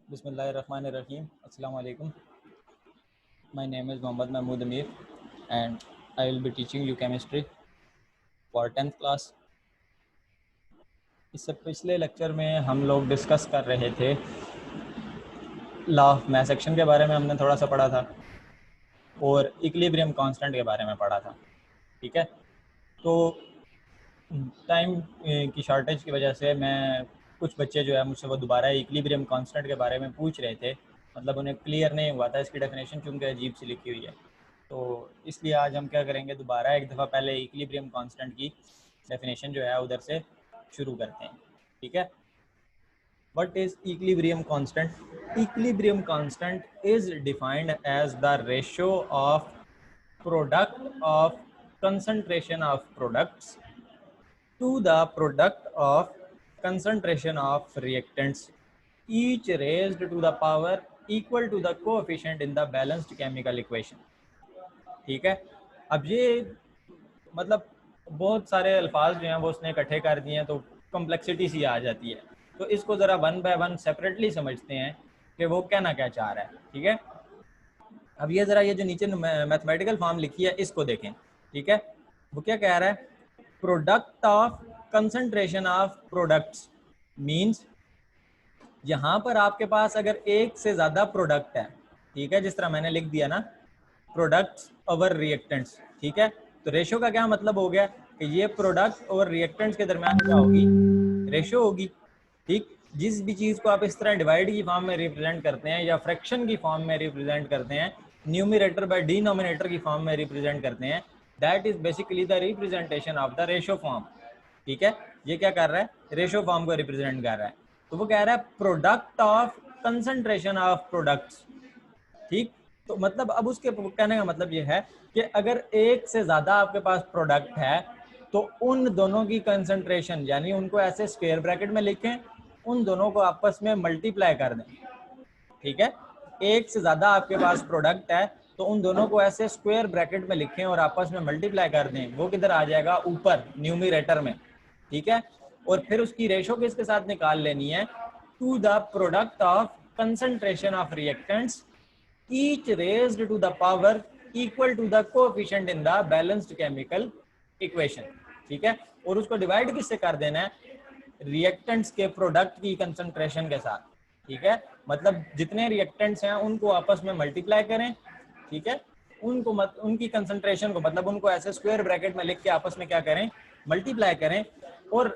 Bismillahirrahmanirrahim. Assalamu alaikum. My name is Mohammad Mahmood Amir and I will be teaching you chemistry for 10th class. इससे पिछले lecture में हम लोग discuss कर रहे थे लॉ ऑफ मैस एक्शन के बारे में हमने थोड़ा सा पढ़ा था और इक्विलिब्रियम कांस्टेंट के बारे में पढ़ा था। ठीक है, तो टाइम की शॉर्टेज की वजह से मैं कुछ बच्चे जो है मुझसे वो दोबारा इक्विलिब्रियम कांस्टेंट के बारे में पूछ रहे थे, मतलब उन्हें क्लियर नहीं हुआ था इसकी डेफिनेशन चूँकि अजीब सी लिखी हुई है। तो इसलिए आज हम क्या करेंगे, दोबारा एक दफ़ा पहले इक्विलिब्रियम कांस्टेंट की डेफिनेशन जो है उधर से शुरू करते हैं। ठीक है, what is equilibrium constant? Equilibrium constant is defined as the ratio of product of concentration of products to the product of concentration of reactants, each raised to the power equal to the coefficient in the balanced chemical equation. ठीक है, अब ये मतलब बहुत सारे अल्फाज जो हैं वो उसने इकट्ठे कर दिए हैं तो कॉम्प्लेक्सिटी सी आ जाती है। तो इसको ज़रा वन बाय वन सेपरेटली समझते हैं कि वो कहना क्या चाह रहा है। ठीक है, अब ये ज़रा ये जो नीचे मैथमेटिकल फॉर्म लिखी है इसको देखें। ठीक है, वो क्या कह रहा है, product of concentration of products means यहाँ पर आपके पास अगर एक से ज़्यादा प्रोडक्ट है, ठीक है, जिस तरह मैंने लिख दिया ना प्रोडक्ट्स ओवर रिएक्टेंट्स। ठीक है, तो रेशो का क्या मतलब हो गया कि ये प्रोडक्ट और रिएक्टेंट्स के दरमियान क्या होगी, रेशो होगी। ठीक, जिस भी चीज़ को आप इस तरह डिवाइड की फॉर्म में रिप्रेजेंट करते हैं या फ्रैक्शन की फॉर्म में रिप्रेजेंट करते हैं, न्यूमरेटर बाय डिनोमिनेटर की फॉर्म में रिप्रेजेंट करते हैं, that is basically the representation of the ratio form. ठीक है, ये क्या कर रहा है, रेशो फॉर्म को रिप्रेजेंट कर रहा है। तो वो कह रहा है product of concentration of products. ठीक, तो मतलब अब उसके कहने का मतलब ये है कि अगर एक से ज़्यादा आपके पास प्रोडक्ट है तो उन दोनों की कंसंट्रेशन, यानी उनको ऐसे स्क्वायर ब्रैकेट में लिखें, उन दोनों को आपस में मल्टीप्लाई कर दें। ठीक है, एक से ज़्यादा आपके पास प्रोडक्ट है तो उन दोनों को ऐसे स्क्वायर ब्रैकेट में लिखें और आपस में मल्टीप्लाई कर दें। वो किधर आ जाएगा, ऊपर न्यूमरेटर में। ठीक है, और फिर उसकी रेशो किसके साथ निकाल लेनी है, to the product of concentration of reactants each raised to the power equal to the coefficient in the balanced chemical equation. ठीक है, और उसको डिवाइड किससे कर देना है, रिएक्टेंट्स के प्रोडक्ट की कंसंट्रेशन के साथ। ठीक है, मतलब जितने रिएक्टेंट्स हैं उनको आपस में मल्टीप्लाई करें। ठीक है, उनको उनकी कंसंट्रेशन को, मतलब उनको ऐसे स्क्वायर ब्रैकेट में लिख के आपस में क्या करें, मल्टीप्लाई करें। और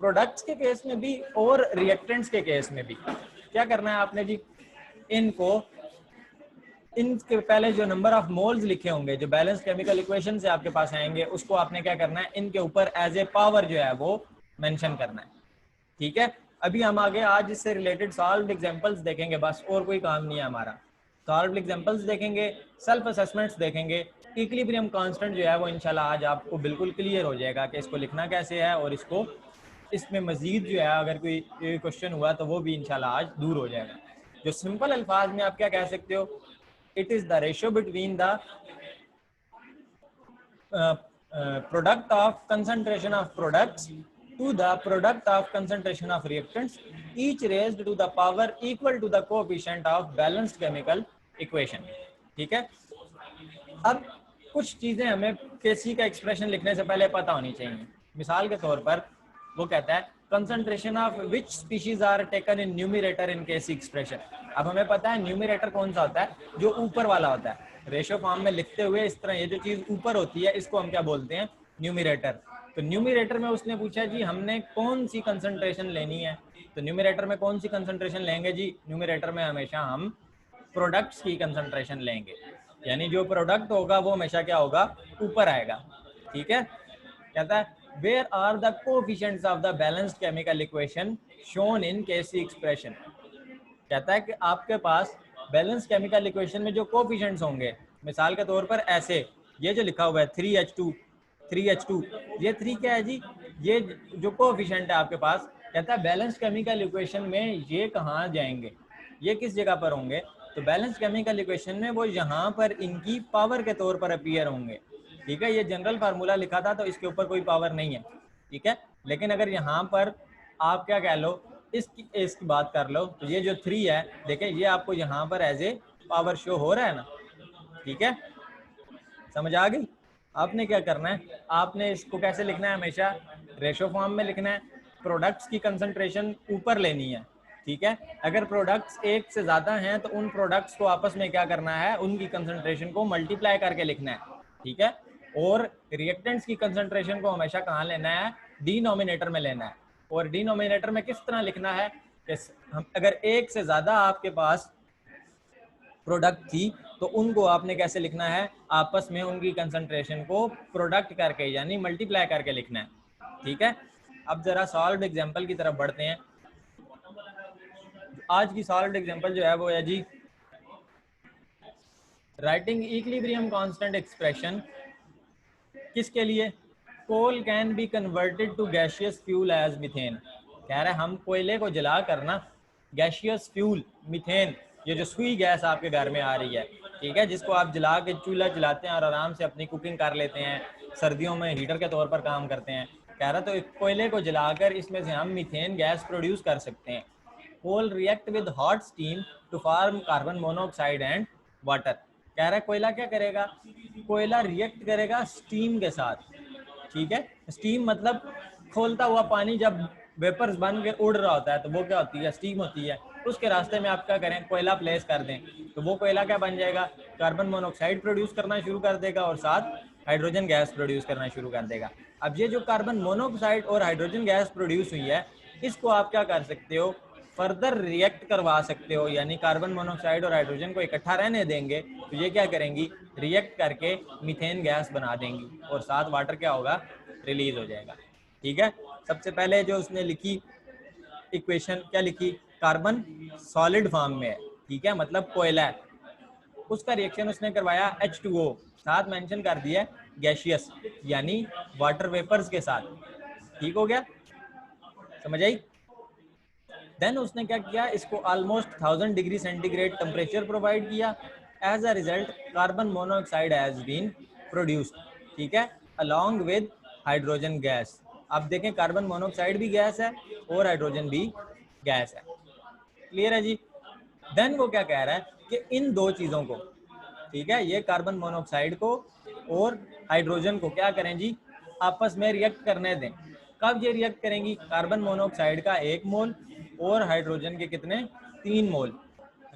प्रोडक्ट्स के केस में भी और रिएक्टेंट्स के केस में भी क्या करना है आपने जी, इनको इनके पहले जो नंबर ऑफ मोल्स लिखे होंगे जो बैलेंस केमिकल इक्वेशन से आपके पास आएंगे, उसको आपने क्या करना है, इनके ऊपर एज ए पावर जो है वो मेंशन करना है। ठीक है, अभी हम आगे आज इससे रिलेटेड सॉल्व्ड एग्जांपल्स देखेंगे, बस और कोई काम नहीं है हमारा। सॉल्व्ड एग्जांपल्स देखेंगे, सेल्फ असेसमेंट्स देखेंगे, इक्विलिब्रियम कांस्टेंट जो है वो इंशाल्लाह आज आपको बिल्कुल क्लियर हो जाएगा कि इसको लिखना कैसे है, और इसको इसमें मजीद जो है अगर कोई क्वेश्चन हुआ तो वो भी इंशाल्लाह आज दूर हो जाएगा। जो सिंपल अल्फाज में आप क्या कह सकते हो, it is the ratio between the product of concentration of products to the product of concentration of reactants, each raised to the power equal to the coefficient of balanced chemical equation. ठीक है, अब कुछ चीजें हमें केसी का expression लिखने से पहले पता होनी चाहिए। मिसाल के तौर पर वो कहता है concentration of which species are taken in numerator in K C expression. अब हमें पता है न्यूमरेटर कौन सा होता है, जो ऊपर वाला होता है। रेशो फॉर्म में लिखते हुए इस तरह ये जो चीज ऊपर होती है इसको हम क्या बोलते हैं, न्यूमरेटर। तो न्यूमरेटर में उसने पूछा जी हमने कौन सी कंसंट्रेशन लेनी है, तो न्यूमरेटर में कौन सी कंसंट्रेशन लेंगे जी, न्यूमरेटर में हमेशा हम प्रोडक्ट्स की कंसंट्रेशन लेंगे, यानी जो प्रोडक्ट होगा वो हमेशा क्या होगा, ऊपर आएगा। ठीक है, कहता है where are the coefficients of the balanced chemical equation shown in K C expression. कहता है कि आपके पास बैलेंस केमिकल इक्वेशन में जो कोएफिशिएंट्स होंगे, मिसाल के तौर पर ऐसे ये जो लिखा हुआ है 3H2 3H2, ये 3 क्या है जी, ये जो कोएफिशिएंट है आपके पास, कहता है बैलेंस केमिकल इक्वेशन में ये कहाँ जाएंगे, ये किस जगह पर होंगे, तो बैलेंस केमिकल इक्वेशन में वो यहाँ पर इनकी पावर के तौर पर अपीयर होंगे। ठीक है, ये जनरल फार्मूला लिखा था तो इसके ऊपर कोई पावर नहीं है। ठीक है, लेकिन अगर यहाँ पर आप क्या कह लो, इसकी बात कर लो तो ये जो 3 है, देखें ये आपको यहाँ पर एज ए पावर शो हो रहा है ना, ठीक है, समझ आ गई। आपने क्या करना है, आपने इसको कैसे लिखना है, हमेशा रेशो फॉर्म में लिखना है। प्रोडक्ट्स की कंसंट्रेशन ऊपर लेनी है, ठीक है। अगर प्रोडक्ट्स एक से ज़्यादा हैं तो उन प्रोडक्ट्स को आपस में क्या करना है, उनकी कंसंट्रेशन को मल्टीप्लाई करके लिखना है, ठीक है। और रिएक्टेंट्स की कंसंट्रेशन को हमेशा कहाँ लेना है, डिनोमिनेटर में लेना है। और डिनोमिनेटर में किस तरह लिखना है, हम अगर एक से ज़्यादा आपके पास प्रोडक्ट थी तो उनको आपने कैसे लिखना है, आपस में उनकी कंसंट्रेशन को प्रोडक्ट करके यानी मल्टीप्लाई करके लिखना है, ठीक है। अब जरा सॉल्व्ड एग्जांपल की तरफ बढ़ते हैं। आज की सॉल्व्ड एग्जांपल जो है वो है जी, राइटिंग इक्विलिब्रियम कांस्टेंट एक्सप्रेशन किसके लिए, coal can be converted to gaseous fuel as methane. कह रहा है हम कोयले को जला कर ना गैसियस फ्यूल मीथेन, ये जो सुई गैस आपके घर में आ रही है, ठीक है, जिसको आप जला के चूल्हा जलाते हैं और आराम से अपनी कुकिंग कर लेते हैं, सर्दियों में हीटर के तौर पर काम करते हैं। कह रहा तो कोयले को जलाकर इसमें से हम मीथेन गैस प्रोड्यूस कर सकते हैं। Coal react with hot steam to form carbon monoxide and water. कह रहा है कोयला क्या करेगा, कोयला रिएक्ट करेगा स्टीम के साथ, ठीक है। स्टीम मतलब खोलता हुआ पानी जब वेपर्स बन के उड़ रहा होता है तो वो क्या होती है, स्टीम होती है। उसके रास्ते में आप क्या करें, कोयला प्लेस कर दें तो वो कोयला क्या बन जाएगा, कार्बन मोनोऑक्साइड प्रोड्यूस करना शुरू कर देगा और साथ हाइड्रोजन गैस प्रोड्यूस करना शुरू कर देगा। अब ये जो कार्बन मोनोऑक्साइड और हाइड्रोजन गैस प्रोड्यूस हुई है, इसको आप क्या कर सकते हो, फर्दर रिएक्ट करवा सकते हो, यानी कार्बन मोनोऑक्साइड और हाइड्रोजन को इकट्ठा रहने देंगे तो ये क्या करेंगी, रिएक्ट करके मीथेन गैस बना देंगी और साथ वाटर क्या होगा, रिलीज हो जाएगा, ठीक है। सबसे पहले जो उसने लिखी इक्वेशन क्या लिखी, कार्बन सॉलिड फॉर्म में है, ठीक है, मतलब कोयला है, उसका रिएक्शन उसने करवाया H2O, साथ मेंशन कर दिया गैसियस यानी वाटर वेपर्स के साथ, ठीक हो गया, समझ आई। देन उसने क्या किया, इसको almost 1000 degree centigrade temperature provide किया। As a result carbon monoxide has been produced, ठीक है, अलोंग विद हाइड्रोजन गैस। अब देखें कार्बन मोनोऑक्साइड भी गैस है और हाइड्रोजन भी गैस है, क्लियर है जी। देन वो क्या कह रहा है कि इन दो चीज़ों को, ठीक है, ये कार्बन मोनोऑक्साइड को और हाइड्रोजन को क्या करें जी, आपस में रिएक्ट करने दें। कब ये रिएक्ट करेंगी, कार्बन मोनोऑक्साइड का 1 मोल और हाइड्रोजन के कितने, 3 मोल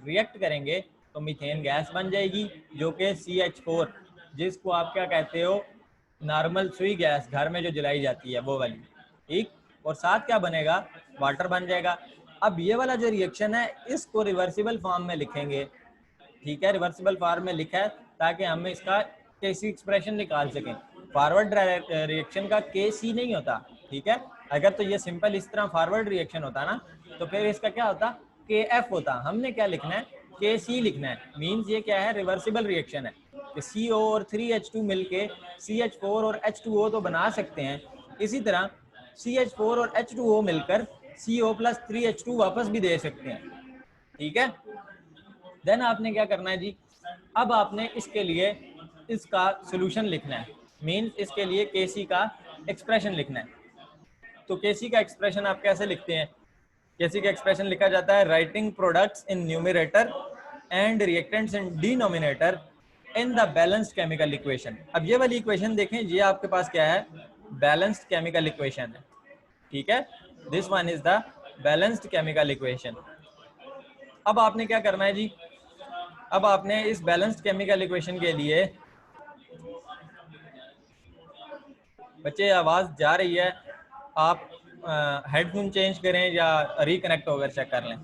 रिएक्ट करेंगे तो मीथेन गैस बन जाएगी जो कि CH4, जिसको आप क्या कहते हो, नॉर्मल सुई गैस घर में जो जलाई जाती है वो वाली, ठीक। और साथ क्या बनेगा, वाटर बन जाएगा। अब ये वाला जो रिएक्शन है इसको रिवर्सिबल फॉर्म में लिखेंगे, ठीक है, रिवर्सिबल फॉर्म में लिखा है ताकि हम इसका केसी एक्सप्रेशन निकाल सकें। फॉरवर्ड रिएक्शन का KC नहीं होता, ठीक है। अगर तो ये सिंपल इस तरह फॉरवर्ड रिएक्शन होता ना तो फिर इसका क्या होता, KF होता। हमने क्या लिखना है, KC लिखना है। मीन्स ये क्या है, रिवर्सिबल रिएक्शन है कि CO और 3H2 मिलके CH4 और H2O तो बना सकते हैं, इसी तरह CH4 और H2O मिलकर CO प्लस 3H2 वापस भी दे सकते हैं, ठीक है। देन आपने क्या करना है जी, अब आपने इसके लिए इसका सोल्यूशन लिखना है, मीन्स इसके लिए केसी का एक्सप्रेशन लिखना है। तो केसी का एक्सप्रेशन आप कैसे लिखते हैं, केसी का एक्सप्रेशन लिखा जाता है writing products in numerator and reactants in denominator in the balanced chemical equation. अब ये वाली इक्वेशन देखें, ये आपके पास क्या है, बैलेंस्ड केमिकल इक्वेशन है, ठीक है, this one is the balanced chemical equation. अब आपने क्या करना है जी, अब आपने इस बैलेंस्ड केमिकल इक्वेशन के लिए, बच्चे आवाज़ जा रही है, आप हेडफोन चेंज करें या रिकनेक्ट होकर चेक कर लें।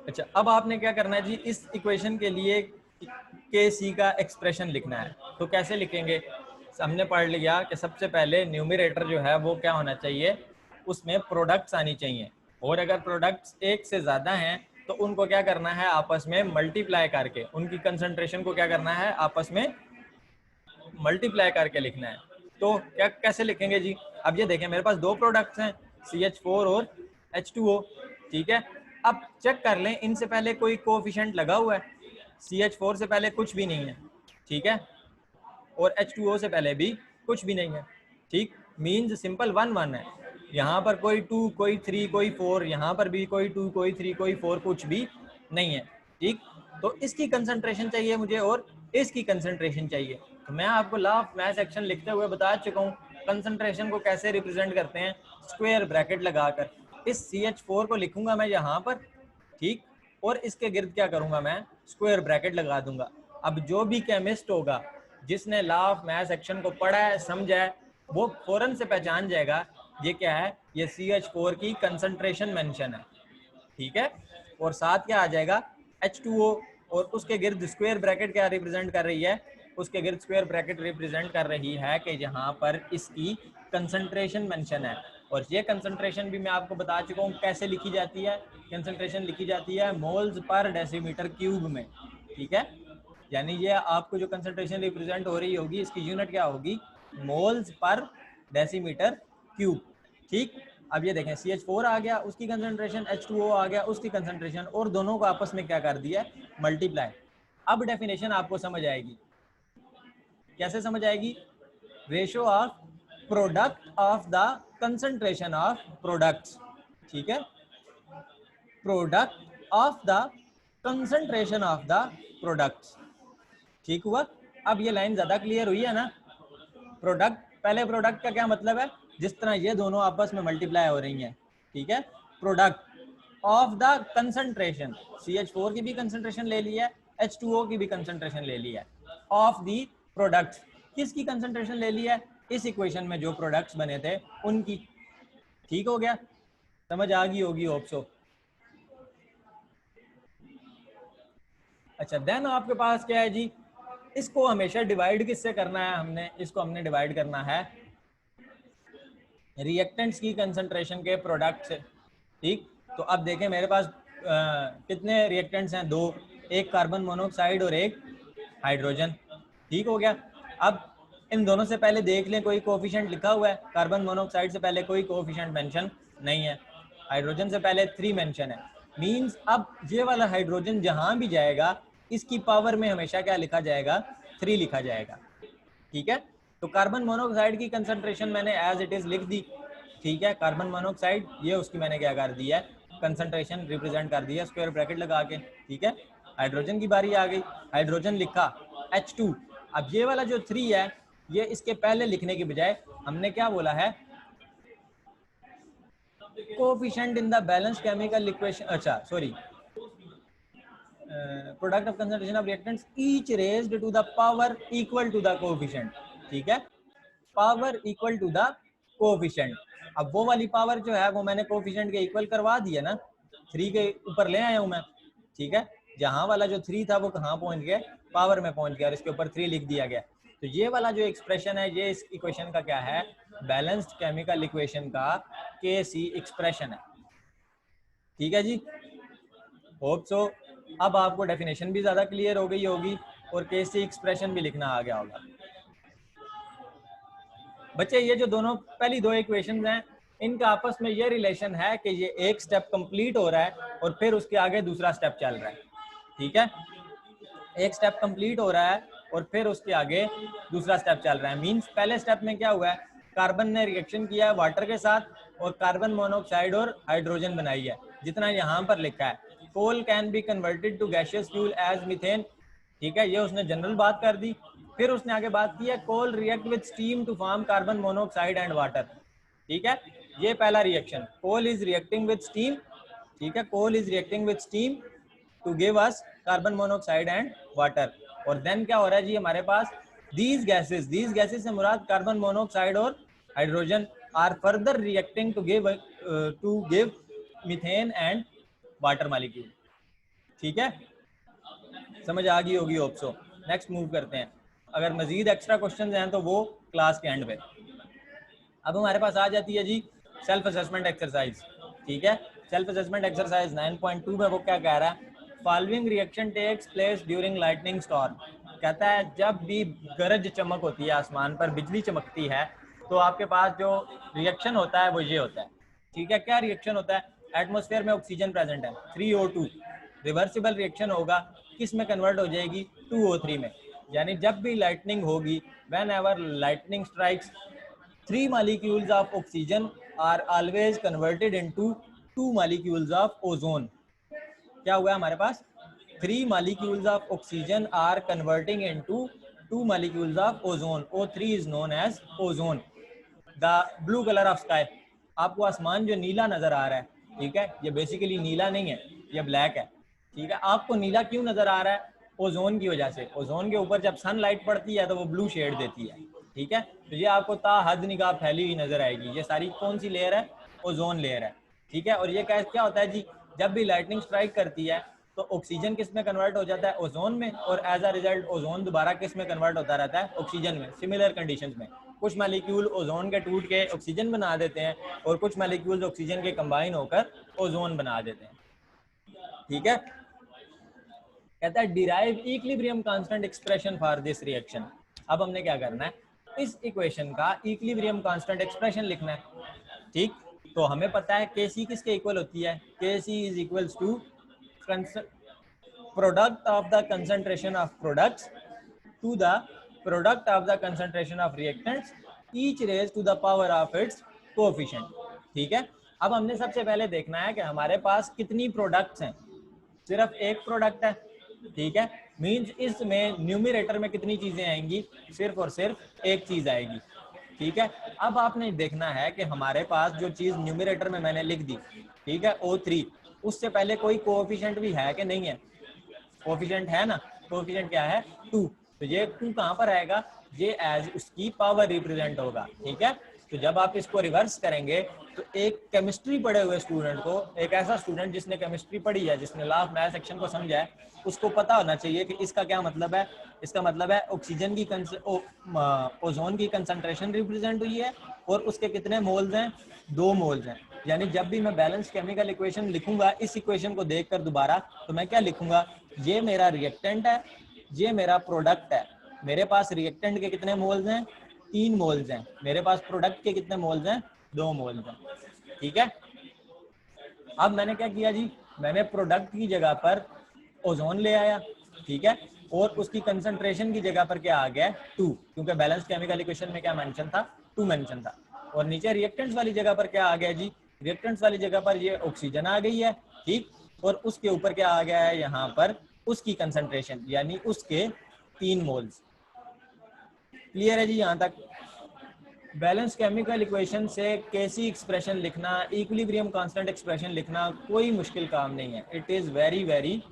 अच्छा, अब आपने क्या करना है जी, इस इक्वेशन के लिए KC का एक्सप्रेशन लिखना है। तो कैसे लिखेंगे, हमने पढ़ लिया कि सबसे पहले न्यूमरेटर जो है वो क्या होना चाहिए, उसमें प्रोडक्ट्स आनी चाहिए, और अगर प्रोडक्ट्स एक से ज़्यादा हैं तो उनको क्या करना है, आपस में मल्टीप्लाई करके उनकी कंसंट्रेशन को क्या करना है, आपस में मल्टीप्लाई करके लिखना है। तो क्या कैसे लिखेंगे जी, अब ये देखें मेरे पास दो प्रोडक्ट्स हैं CH4 और H2O, ठीक है। अब चेक कर लें इनसे पहले कोई कोएफिशिएंट लगा हुआ है, CH4 से पहले कुछ भी नहीं है, ठीक है, और H2O से पहले भी कुछ भी नहीं है, ठीक, मीन्स सिंपल 1 1 है। यहाँ पर कोई 2, कोई 3, कोई 4, यहाँ पर भी कोई 2, कोई 3, कोई 4, कुछ भी नहीं है। ठीक, तो इसकी कंसंट्रेशन चाहिए मुझे और इसकी कंसंट्रेशन चाहिए। तो मैं आपको लॉ ऑफ मास एक्शन लिखते हुए बता चुका हूँ कंसंट्रेशन को कैसे रिप्रेजेंट करते हैं, स्क्वायर ब्रैकेट लगाकर। इस CH4 को लिखूंगा मैं यहाँ पर, ठीक, और इसके गिर्द क्या करूंगा मैं, स्क्वायर ब्रैकेट लगा दूंगा। अब जो भी केमिस्ट होगा जिसने लॉ ऑफ मास एक्शन को पढ़ा है, समझा है, वो फौरन से पहचान जाएगा ये क्या है, ये CH4 की कंसंट्रेशन मेंशन है। ठीक है, और साथ क्या आ जाएगा, H2O, और उसके गिर्द स्क्वायर ब्रैकेट क्या रिप्रेजेंट कर रही है, उसके गिर्द स्क्वायर ब्रैकेट रिप्रेजेंट कर रही है कि यहाँ पर इसकी कंसंट्रेशन मेंशन है। और ये कंसंट्रेशन भी मैं आपको बता चुका हूँ कैसे लिखी जाती है। कंसंट्रेशन लिखी जाती है मोल्स पर डेसीमीटर क्यूब में। ठीक है, यानी ये आपको जो कंसंट्रेशन रिप्रेजेंट हो रही होगी इसकी यूनिट क्या होगी, मोल्स पर डेसीमीटर क्यूब। ठीक, अब ये देखें CH4 आ गया, उसकी कंसंट्रेशन, H2O आ गया, उसकी कंसंट्रेशन, और दोनों को आपस में क्या कर दिया, मल्टीप्लाई। अब डेफिनेशन आपको समझ आएगी। कैसे समझ आएगी, ratio of product of the concentration of products. ठीक है, product of the concentration of the products. ठीक हुआ, अब ये लाइन ज्यादा क्लियर हुई है ना। प्रोडक्ट, पहले प्रोडक्ट का क्या मतलब है, जिस तरह ये दोनों आपस में मल्टीप्लाई हो रही हैं। ठीक है, product of the concentration, CH4 की भी कंसंट्रेशन ले ली है, H2O की भी कंसंट्रेशन ले ली है, ऑफ दी प्रोडक्ट्स, किसकी कंसंट्रेशन ले ली है, इस इक्वेशन में जो प्रोडक्ट्स बने थे उनकी। ठीक हो गया, समझ आ गई होगी होप सो। अच्छा, देन आपके पास क्या है जी, इसको हमेशा डिवाइड किससे करना है, हमने इसको हमने डिवाइड करना है रिएक्टेंट्स की कंसंट्रेशन के प्रोडक्ट से। ठीक, तो अब देखें मेरे पास कितने रिएक्टेंट्स हैं, दो, एक कार्बन मोनोऑक्साइड और एक हाइड्रोजन। ठीक हो गया, अब इन दोनों से पहले देख लें कोई कोफिशिएंट लिखा हुआ है, कार्बन मोनोऑक्साइड से पहले कोई कोफिशिएंट मेंशन नहीं है, हाइड्रोजन से पहले 3 मेंशन है। मींस अब ये वाला हाइड्रोजन जहां भी जाएगा इसकी पावर में हमेशा क्या लिखा जाएगा, 3 लिखा जाएगा। ठीक है, तो कार्बन मोनोऑक्साइड की कंसंट्रेशन मैंने एज इट इज लिख दी। ठीक है, कार्बन मोनोऑक्साइड, ये उसकी मैंने क्या कर दिया है, कंसंट्रेशन रिप्रेजेंट कर दिया स्क्वायर ब्रैकेट लगा के। ठीक है, हाइड्रोजन की बारी आ गई, हाइड्रोजन लिखा H2। अब ये वाला जो 3 है, ये इसके पहले लिखने की बजाय हमने क्या बोला है, coefficient in the balance chemical equation, अच्छा sorry, product of concentration of reactants each raised to the power equal to the coefficient. ठीक है, power equal to the coefficient. अब वो वाली पावर जो है वो मैंने कोफिशिएंट के इक्वल करवा दी है ना, 3 के ऊपर ले आया हूं मैं। ठीक है, जहां वाला जो 3 था वो कहां पहुंच गया, पावर में पहुंच गया और इसके ऊपर 3 लिख दिया गया। तो ये वाला जो एक्सप्रेशन है, ये इस इक्वेशन का क्या है, बैलेंस्ड केमिकल इक्वेशन का KC एक्सप्रेशन है। ठीक है जी, होप सो अब आपको डेफिनेशन भी ज्यादा क्लियर हो गई होगी और KC एक्सप्रेशन भी लिखना आ गया होगा। बच्चे ये जो दोनों पहली दो इक्वेशंस हैं, इनका आपस में ये रिलेशन है कि ये एक स्टेप कंप्लीट हो रहा है और फिर उसके आगे दूसरा स्टेप चल रहा है। ठीक है, एक स्टेप कंप्लीट हो रहा है और फिर उसके आगे दूसरा स्टेप चल रहा है। मींस पहले स्टेप में क्या हुआ है, कार्बन ने रिएक्शन किया है वाटर के साथ और कार्बन मोनोऑक्साइड और हाइड्रोजन बनाई है, जितना यहाँ पर लिखा है, coal can be converted to gaseous fuel as methane. ठीक है, ये उसने जनरल बात कर दी। फिर उसने आगे बात की है, coal react with steam to form carbon monoxide and water. ठीक है, ये पहला reaction, coal is reacting with steam. ठीक है, coal is reacting with steam to give us carbon monoxide and water. और देन क्या हो रहा है जी हमारे पास, दीज गैसेस से मुराद कार्बन मोनोऑक्साइड और hydrogen are further reacting to give methane and water molecule. ठीक है, समझ आ गई होगी होप सो। नेक्स्ट मूव करते हैं, अगर मजीद एक्स्ट्रा क्वेश्चन हैं तो वो क्लास के एंड पे। अब हमारे पास आ जाती है जी सेल्फ असेसमेंट एक्सरसाइज। ठीक है, सेल्फ असेसमेंट एक्सरसाइज 9.2 में वो क्या कह रहा है, following reaction takes place during lightning storm. कहता है जब भी गरज चमक होती है, आसमान पर बिजली चमकती है, तो आपके पास जो रिएक्शन होता है वो ये होता है। ठीक है, क्या रिएक्शन होता है, एटमॉस्फेयर में ऑक्सीजन प्रेजेंट है 3O2, रिवर्सिबल रिएक्शन होगा, किस में कन्वर्ट हो जाएगी, 2O3 में। यानी जब भी लाइटनिंग होगी, whenever lightning strikes 3 molecules of oxygen are always converted into 2 molecules of ozone. क्या हुआ हमारे पास, 3 molecules of oxygen are converting into 2 molecules of ozone. O3 is known as ozone. The blue colour of sky, आपको आसमान जो नीला नजर आ रहा है, ठीक है, ये बेसिकली नीला नहीं है, ये ब्लैक है, ठीक है। आपको नीला क्यों नजर आ रहा है, ओजोन की वजह से। ओजोन के ऊपर जब सनलाइट पड़ती है तो वो ब्लू शेड देती है, ठीक है। तो ये आपको ताहद निगाह फैली हुई नजर आएगी। ये सारी कौन सी लेयर है, ओजोन लेयर है, ठीक है। और ये क्या होता है जी, जब भी लाइटनिंग स्ट्राइक करती है तो ऑक्सीजन किस में कन्वर्ट हो जाता है, ओजोन में, और एज अ रिजल्ट ओजोन दोबारा किस में कन्वर्ट होता रहता है, ऑक्सीजन में। सिमिलर कंडीशंस में कुछ मॉलिक्यूल ओजोन के टूट के ऑक्सीजन बना देते हैं और कुछ मॉलिक्यूल्स ऑक्सीजन के कंबाइन होकर ओजोन बना देते हैं, ठीक है। कहता है derive equilibrium constant expression for this reaction. अब हमने क्या करना है, इस इक्वेशन का इक्विलिब्रियम कांस्टेंट एक्सप्रेशन लिखना है, ठीक। तो हमें पता है Kc किसके इक्वल होती है, Kc is equals to product of the concentration of products to the product of the concentration of reactants each raised to the power of its coefficient, ठीक है। अब हमने सबसे पहले देखना है कि हमारे पास कितनी प्रोडक्ट्स हैं, सिर्फ एक प्रोडक्ट है, ठीक है। मींस इसमें न्यूमरेटर में कितनी चीजें आएंगी, सिर्फ और सिर्फ एक चीज आएगी, ठीक है। अब आपने देखना है कि हमारे पास जो चीज न्यूमरेटर में मैंने लिख दी, ठीक है, O3, उससे पहले कोई कोएफिशिएंट भी है कि नहीं है, कोएफिशिएंट है ना, कोएफिशिएंट क्या है 2। तो ये 2 कहाँ पर आएगा, ये एज उसकी पावर रिप्रेजेंट होगा, ठीक है। तो जब आप इसको रिवर्स करेंगे तो एक केमिस्ट्री पढ़े हुए स्टूडेंट को, एक ऐसा स्टूडेंट जिसने केमिस्ट्री पढ़ी है, जिसने लॉ ऑफ मैथ सेक्शन को समझा है, उसको पता होना चाहिए कि इसका क्या मतलब है। इसका मतलब है ऑक्सीजन की ओजोन की कंसंट्रेशन रिप्रेजेंट हुई है और उसके कितने मोल्स हैं, 2 मोल्स हैं। यानी जब भी मैं बैलेंस केमिकल इक्वेशन लिखूंगा इस इक्वेशन को देखकर दोबारा, तो मैं क्या लिखूंगा, ये मेरा रिएक्टेंट है, ये मेरा प्रोडक्ट है। मेरे पास रिएक्टेंट के कितने मोल्स हैं, 3 मोल्स हैं। मेरे पास प्रोडक्ट के कितने मोल्स हैं, 2 मोल्स हैं, ठीक है। अब मैंने क्या किया जी, मैंने प्रोडक्ट की जगह पर ओजोन ले आया, ठीक है, और उसकी कंसंट्रेशन की जगह पर क्या आ गया, 2, क्योंकि बैलेंस केमिकल इक्वेशन में क्या मेंशन था, 2 मेंशन था। और नीचे रिएक्टेंट्स वाली जगह पर क्या आ गया जी, रिएक्टेंट्स वाली जगह पर ये ऑक्सीजन आ गई है, ठीक। और उसके ऊपर क्या आ गया है, यहाँ पर उसकी कंसंट्रेशन, यानी उसके 3 मोल्स। क्लियर है जी यहाँ तक। बैलेंस केमिकल इक्वेशन से Kc एक्सप्रेशन लिखना, इक्विलिब्रियम कांस्टेंट एक्सप्रेशन लिखना कोई मुश्किल काम नहीं है, it is very very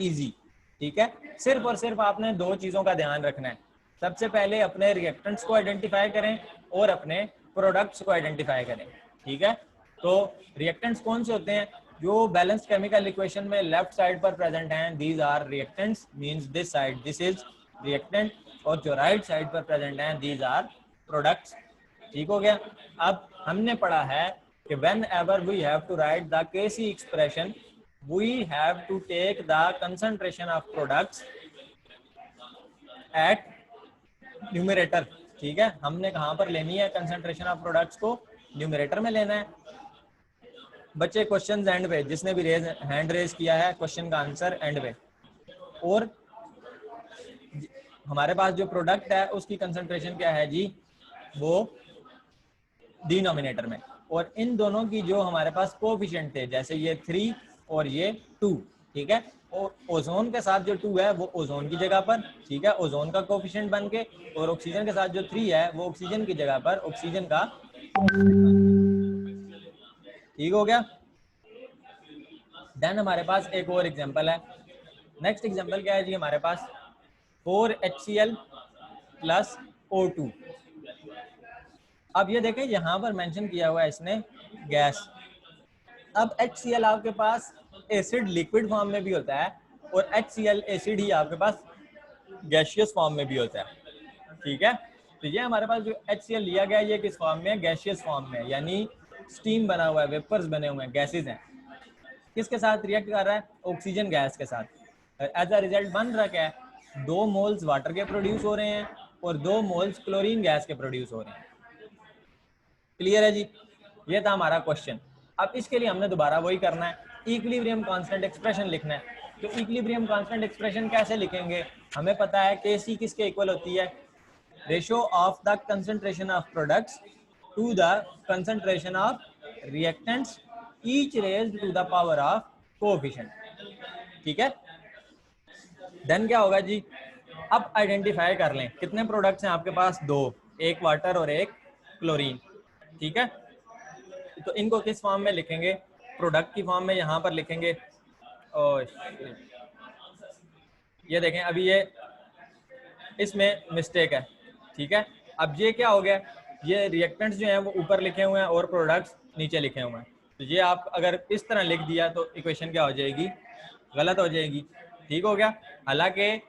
easy, ठीक है। सिर्फ और सिर्फ आपने 2 चीजों का ध्यान रखना है। सबसे पहले अपने रिएक्टेंट्स को आइडेंटिफाई करें और अपने प्रोडक्ट्स को आइडेंटिफाई करें, ठीक है। तो रिएक्टेंट्स कौन से होते हैं, जो बैलेंस केमिकल इक्वेशन में लेफ्ट साइड पर प्रेजेंट हैं, these are reactants, means this side this is reactant, और जो राइट साइड पर प्रेजेंट हैं दीज आर प्रोडक्ट्स, ठीक हो गया। अब हमने पढ़ा है कि whenever we have to write the Kc expression, we have to take the concentration of products at numerator, ठीक है। हमने कहाँ पर लेनी है कंसंट्रेशन ऑफ प्रोडक्ट्स को, न्यूमरेटर में लेना है। बच्चे क्वेश्चन एंड पे, जिसने भी हैंड रेज किया है क्वेश्चन का आंसर एंड पे। और हमारे पास जो प्रोडक्ट है उसकी कंसंट्रेशन क्या है जी, वो डिनोमिनेटर में, और इन दोनों की जो हमारे पास कोएफिशिएंट थे, जैसे ये 3 और ये 2, ठीक है। और ओजोन के साथ जो 2 है वो ओजोन की जगह पर, ठीक है, ओजोन का कोएफिशिएंट बन के, और ऑक्सीजन के साथ जो 3 है वो ऑक्सीजन की जगह पर ऑक्सीजन का, ठीक हो गया। देन हमारे पास एक और एग्जांपल है। नेक्स्ट एग्जांपल क्या है जी हमारे पास, 4HCl प्लस O2। अब ये देखें यहाँ पर मेंशन किया हुआ है इसने गैस। अब HCl आपके पास एसिड लिक्विड फॉर्म में भी होता है और HCl एसिड ही आपके पास गैसियस फॉर्म में भी होता है, ठीक है। तो ये हमारे पास जो HCl लिया गया है ये किस फॉर्म में है, गैसियस फॉर्म में, यानी स्टीम बना हुआ है, वेपर्स बने हुए हैं, गैसेज हैं। किसके साथ रिएक्ट कर रहा है, ऑक्सीजन गैस के साथ। एज अ रिजल्ट बन रहा क्या है, 2 मोल्स वाटर के प्रोड्यूस हो रहे हैं और 2 मोल्स क्लोरीन गैस के प्रोड्यूस हो रहे हैं। क्लियर है जी, ये था हमारा क्वेश्चन। अब इसके लिए हमने दोबारा वही करना है, इक्विलिब्रियम कांस्टेंट एक्सप्रेशन लिखना है। तो इक्विलिब्रियम कांस्टेंट एक्सप्रेशन कैसे लिखेंगे, हमें पता है Kc किसके इक्वल होती है, ratio of the concentration of products to the concentration of reactants each raised to the power of coefficient. ठीक है, देन क्या होगा जी, अब आइडेंटिफाई कर लें कितने प्रोडक्ट्स हैं आपके पास, दो, एक वाटर और एक क्लोरीन। ठीक है, तो इनको किस फॉर्म में लिखेंगे, प्रोडक्ट की फॉर्म में यहाँ पर लिखेंगे। और ये देखें अभी ये इसमें मिस्टेक है। ठीक है, अब ये क्या हो गया, ये रिएक्टेंट्स जो हैं वो ऊपर लिखे हुए हैं और प्रोडक्ट्स नीचे लिखे हुए हैं। तो ये आप अगर इस तरह लिख दिया तो इक्वेशन क्या हो जाएगी, गलत हो जाएगी। ठीक हो गया, हालांकि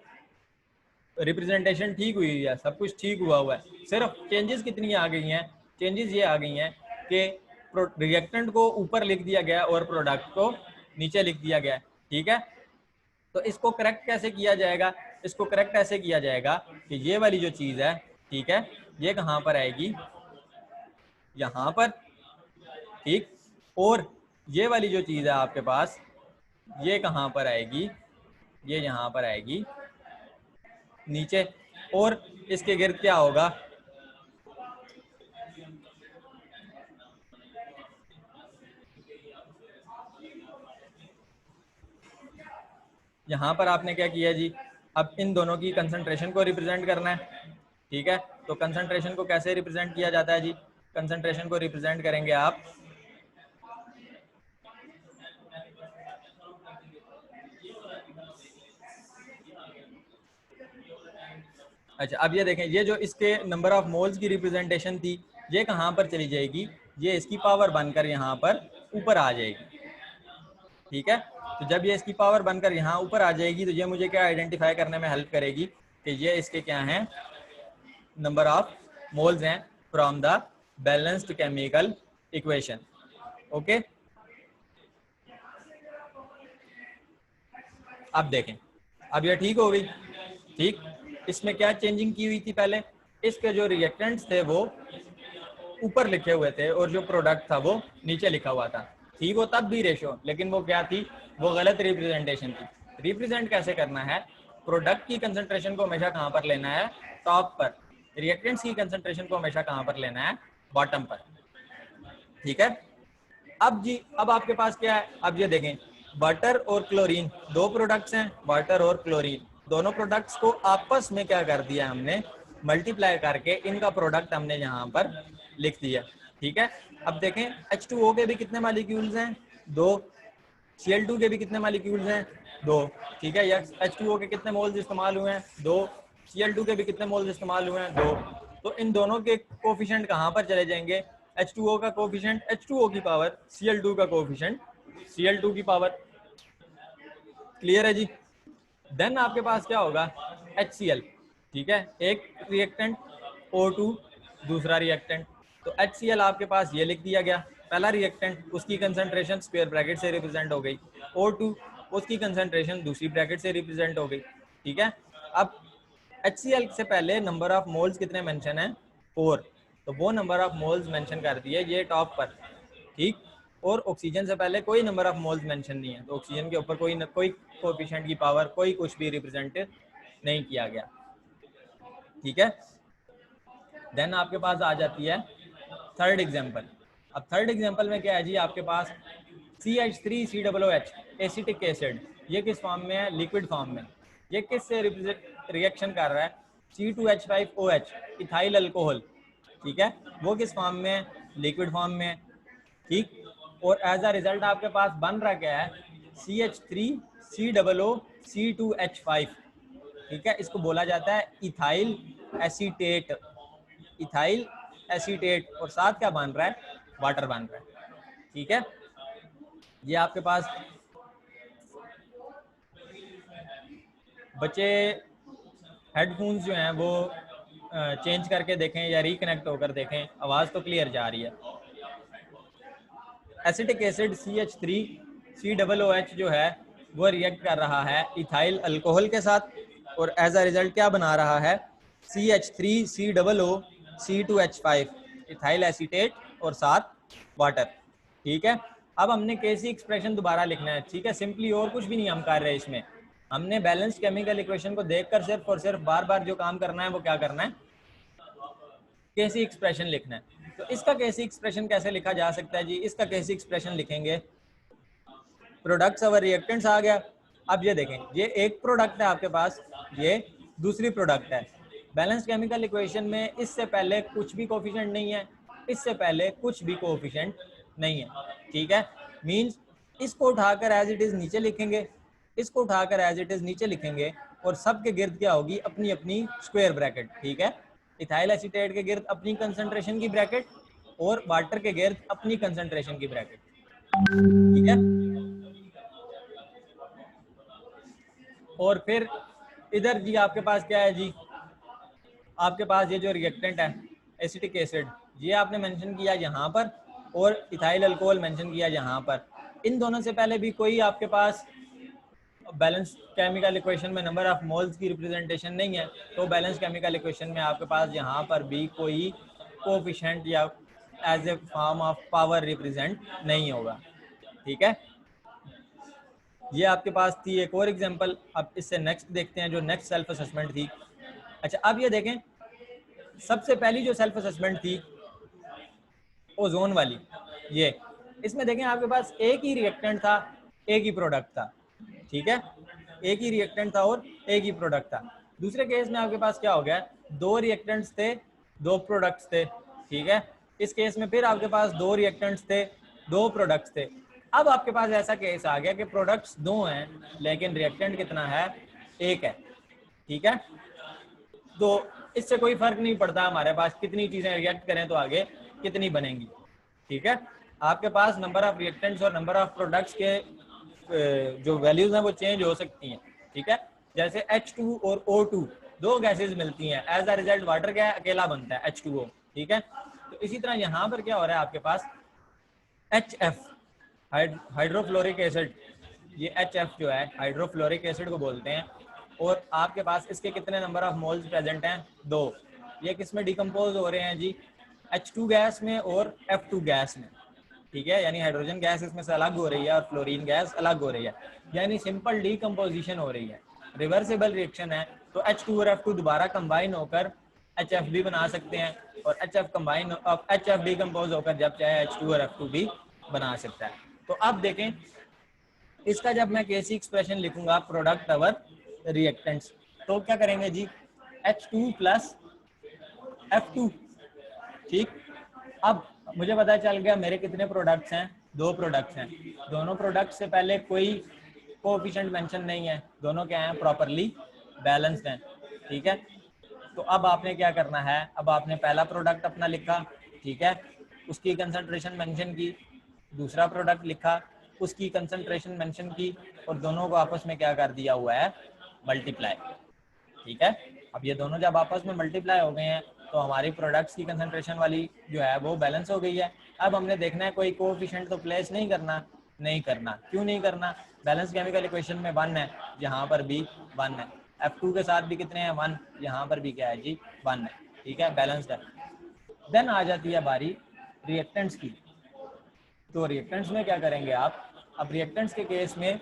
रिप्रेजेंटेशन ठीक हुई है, सब कुछ ठीक हुआ है, सिर्फ चेंजेस कितनी आ गई हैं, चेंजेस ये आ गई हैं कि रिएक्टेंट को ऊपर लिख दिया गया और प्रोडक्ट को नीचे लिख दिया गया। ठीक है, तो इसको करेक्ट कैसे किया जाएगा, इसको करेक्ट ऐसे किया जाएगा कि ये वाली जो चीज़ है, ठीक है, ये कहाँ पर आएगी, यहाँ पर। ठीक, और ये वाली जो चीज़ है आपके पास, ये कहाँ पर आएगी, ये यहाँ पर आएगी नीचे, और इसके गिर्द क्या होगा, यहाँ पर आपने क्या किया जी, अब इन दोनों की कंसंट्रेशन को रिप्रेजेंट करना है। ठीक है, तो कंसंट्रेशन को कैसे रिप्रेजेंट किया जाता है जी, कंसंट्रेशन को रिप्रेजेंट करेंगे आप, अच्छा अब ये देखें, ये जो इसके नंबर ऑफ मोल्स की रिप्रेजेंटेशन थी, ये कहाँ पर चली जाएगी, ये इसकी पावर बनकर यहाँ पर ऊपर आ जाएगी। ठीक है, तो जब ये इसकी पावर बनकर यहाँ ऊपर आ जाएगी तो ये मुझे क्या आइडेंटिफाई करने में हेल्प करेगी कि ये इसके क्या हैं, नंबर ऑफ मोल्स हैं from the balanced chemical equation. Okay, अब देखें, अब ये ठीक हो गई। ठीक, इसमें क्या चेंजिंग की हुई थी, पहले इसके जो रिएक्टेंट्स थे वो ऊपर लिखे हुए थे और जो प्रोडक्ट था वो नीचे लिखा हुआ था। थी वो तब भी रेशो, लेकिन वो क्या थी, वो गलत रिप्रेजेंटेशन थी। रिप्रेजेंट कैसे करना है, प्रोडक्ट की कंसंट्रेशन को हमेशा कहाँ पर लेना है, टॉप पर, रिएक्टेंट्स की कंसंट्रेशन को हमेशा कहाँ पर लेना है, बॉटम पर। ठीक है, अब जी अब आपके पास क्या है, अब ये देखें, वाटर और क्लोरीन दो प्रोडक्ट्स हैं, वाटर और क्लोरीन दोनों प्रोडक्ट्स को आपस में क्या कर दिया हमने, मल्टीप्लाई करके इनका प्रोडक्ट हमने यहाँ पर लिख दिया। ठीक है, अब देखें H2O के भी कितने मालिक्यूल्स हैं, दो, Cl2 के भी कितने मालिक्यूल्स हैं, दो। ठीक है, या H2O के कितने मोल्स इस्तेमाल हुए हैं, दो, Cl2 के भी कितने मोल्स इस्तेमाल हुए हैं, दो। तो इन दोनों के कोफिशिएंट कहाँ पर चले जाएंगे, H2O का कोफिशिएंट H2O की पावर, Cl2 का कोफिशिएंट Cl2 की पावर। क्लियर है जी, देन आपके पास क्या होगा, HCl। ठीक है, एक रिएक्टेंट O2, दूसरा रिएक्टेंट, तो HCl आपके पास ये लिख दिया गया, पहला रिएक्टेंट, उसकी कंसंट्रेशन स्क्वायर ब्रैकेट से रिप्रेजेंट हो गई, O2 उसकी कंसंट्रेशन दूसरी ब्रैकेट से रिप्रेजेंट हो गई। ठीक है, अब HCl से पहले नंबर ऑफ मोल्स कितने मेंशन है, 4, तो वो नंबर ऑफ मोल्स मेंशन कर दिए ये टॉप पर। ठीक, और ऑक्सीजन से पहले कोई नंबर ऑफ मोल्स मेंशन नहीं है, तो ऑक्सीजन के ऊपर कोई कोएफिशिएंट की पावर, कोई कुछ भी रिप्रेजेंट नहीं किया गया। ठीक है, देन आपके पास आ जाती है थर्ड एग्जांपल। अब थर्ड एग्जांपल में क्या है जी, आपके पास CH3COOH एसिटिक एसिड, ये किस फॉर्म में है, लिक्विड फॉर्म में। ये किससे रिएक्शन कर रहा है, C2H5OH इथाइल अल्कोहल। ठीक है, वो किस फॉर्म में है, लिक्विड फॉर्म में है। ठीक, और एज अ रिजल्ट आपके पास बन रहा क्या है, CH3COOC2H5। ठीक है, इसको बोला जाता है इथाइल एसीटेट, इथाइल एसीटेट, और साथ क्या बन रहा है, वाटर बन रहा है। ठीक है, ये आपके पास बच्चे हेडफोन्स जो हैं वो चेंज करके देखें या रिकनेक्ट होकर देखें, आवाज़ तो क्लियर जा रही है। एसिटिक एसिड CH3COOH जो है वो रिएक्ट कर रहा है इथाइल अल्कोहल के साथ, और एज अ रिजल्ट क्या बना रहा है, CH3COOC2H5 इथाइल एसीटेट और साथ वाटर। ठीक है, अब हमने केसी एक्सप्रेशन दोबारा लिखना है। ठीक है, सिंपली और कुछ भी नहीं हम कर रहे इसमें, हमने बैलेंस्ड केमिकल इक्वेशन को देखकर सिर्फ और सिर्फ बार बार जो काम करना है वो क्या करना है, केसी एक्सप्रेशन लिखना है। तो इसका केसी एक्सप्रेशन कैसे लिखा जा सकता है जी? इसका केसी एक्सप्रेशन लिखेंगे, प्रोडक्ट्स और रिएक्टेंट्स आ गया। अब ये देखें, ये एक प्रोडक्ट है आपके पास, ये दूसरी प्रोडक्ट है। बैलेंस केमिकल इक्वेशन में इससे पहले कुछ भी कोफिशिएंट नहीं है, इससे पहले कुछ भी कोफिशिएंट नहीं है, ठीक है। मींस इसको उठाकर एज इट इज नीचे लिखेंगे, इसको उठाकर एज इट इज नीचे लिखेंगे, और सबके गिर्द क्या होगी, अपनी अपनी स्क्वायर ब्रैकेट, ठीक है। इथाइल एसीटेट के गिर्द अपनी कंसंट्रेशन की ब्रैकेट और वाटर के गिर्द अपनी कंसंट्रेशन की ब्रैकेट, ठीक है। और फिर इधर जी आपके पास क्या है जी, आपके पास ये जो रिएक्टेंट है एसिटिक एसिड, ये आपने मेंशन किया यहाँ पर, और इथाइल अल्कोहल मेंशन किया यहाँ पर। इन दोनों से पहले भी कोई आपके पास बैलेंस केमिकल इक्वेशन में नंबर ऑफ मोल्स की रिप्रेजेंटेशन नहीं है, तो बैलेंस केमिकल इक्वेशन में आपके पास यहाँ पर भी कोई कोफिशिएंट या as a form of power represent नहीं होगा, ठीक है। ये आपके पास थी एक और एग्जांपल। अब इससे नेक्स्ट देखते हैं, जो नेक्स्ट सेल्फ असेसमेंट थी। अच्छा, अब ये देखें, सबसे पहली जो सेल्फ असेसमेंट थी ओजोन वाली, ये इसमें देखें आपके पास एक ही रिएक्टेंट था, एक ही प्रोडक्ट था, ठीक है। एक ही रिएक्टेंट था और एक ही प्रोडक्ट था। दूसरे केस में आपके पास क्या हो गया, दो रिएक्टेंट्स थे, दो प्रोडक्ट्स थे, ठीक है। इस केस में फिर आपके पास दो रिएक्टेंट्स थे, दो प्रोडक्ट्स थे। अब आपके पास ऐसा केस आ गया कि प्रोडक्ट्स दो हैं लेकिन रिएक्टेंट कितना है, एक है, ठीक है। तो इससे कोई फर्क नहीं पड़ता हमारे पास कितनी चीजें रिएक्ट करें तो आगे कितनी बनेंगी, ठीक है। आपके पास नंबर ऑफ रिएक्टेंट्स और नंबर ऑफ प्रोडक्ट्स के जो वैल्यूज हैं वो चेंज हो सकती हैं, ठीक है। जैसे H2 और O2 दो गैसेज मिलती हैं, एज अ रिजल्ट वाटर क्या है, अकेला बनता है H2O, ठीक है। तो इसी तरह यहाँ पर क्या हो रहा है, आपके पास HF हाइड्रोफ्लोरिक एसिड, ये HF जो है हाइड्रोफ्लोरिक एसिड को बोलते हैं, और आपके पास इसके कितने नंबर ऑफ मोल्स प्रेजेंट हैं, दो। ये किस में डिकम्पोज हो रहे हैं जी, H2 गैस में और F2 गैस में, ठीक है। यानी हाइड्रोजन गैस इसमें से अलग हो रही है और फ्लोरीन गैस अलग हो रही है, यानी सिंपल डिकम्पोजिशन हो रही है, रिवर्सिबल रिएक्शन है। तो H2 और F2 दोबारा कंबाइन होकर HF भी बना सकते हैं, और HF डिकम्पोज होकर जब चाहे H2 और F2 भी बना सकता है। तो अब देखें, इसका जब मैं केसी एक्सप्रेशन लिखूंगा प्रोडक्ट और रिएक्टेंट्स, तो क्या करेंगे जी, H2 प्लस F2, ठीक। अब मुझे पता चल गया मेरे कितने प्रोडक्ट्स हैं, दो प्रोडक्ट्स हैं। दोनों प्रोडक्ट्स से पहले कोई कोएफिशिएंट मेंशन नहीं है, दोनों क्या हैं, प्रॉपर्ली बैलेंस्ड हैं, ठीक है। तो अब आपने क्या करना है, अब आपने पहला प्रोडक्ट अपना लिखा, ठीक है, उसकी कंसंट्रेशन मेंशन की, दूसरा प्रोडक्ट लिखा, उसकी कंसंट्रेशन मेंशन की, और दोनों को आपस में क्या कर दिया हुआ है, मल्टीप्लाई, ठीक है। अब ये दोनों जब आपस में मल्टीप्लाई हो गए हैं तो हमारी प्रोडक्ट्स की कंसंट्रेशन वाली जो है वो बैलेंस हो गई है। अब हमने देखना है कोई कोएफिशिएंट तो प्लेस नहीं करना, क्यों नहीं करना, बैलेंस केमिकल इक्वेशन में 1 है, यहाँ पर भी 1 है, F2 के साथ भी कितने हैं, 1, यहाँ पर भी क्या है जी, 1 है, ठीक है, बैलेंस्ड है। देन आ जाती है बारी रिएक्टेंट्स की। तो रिएक्टेंट्स में क्या करेंगे आप, अब रिएक्टेंट्स के केस में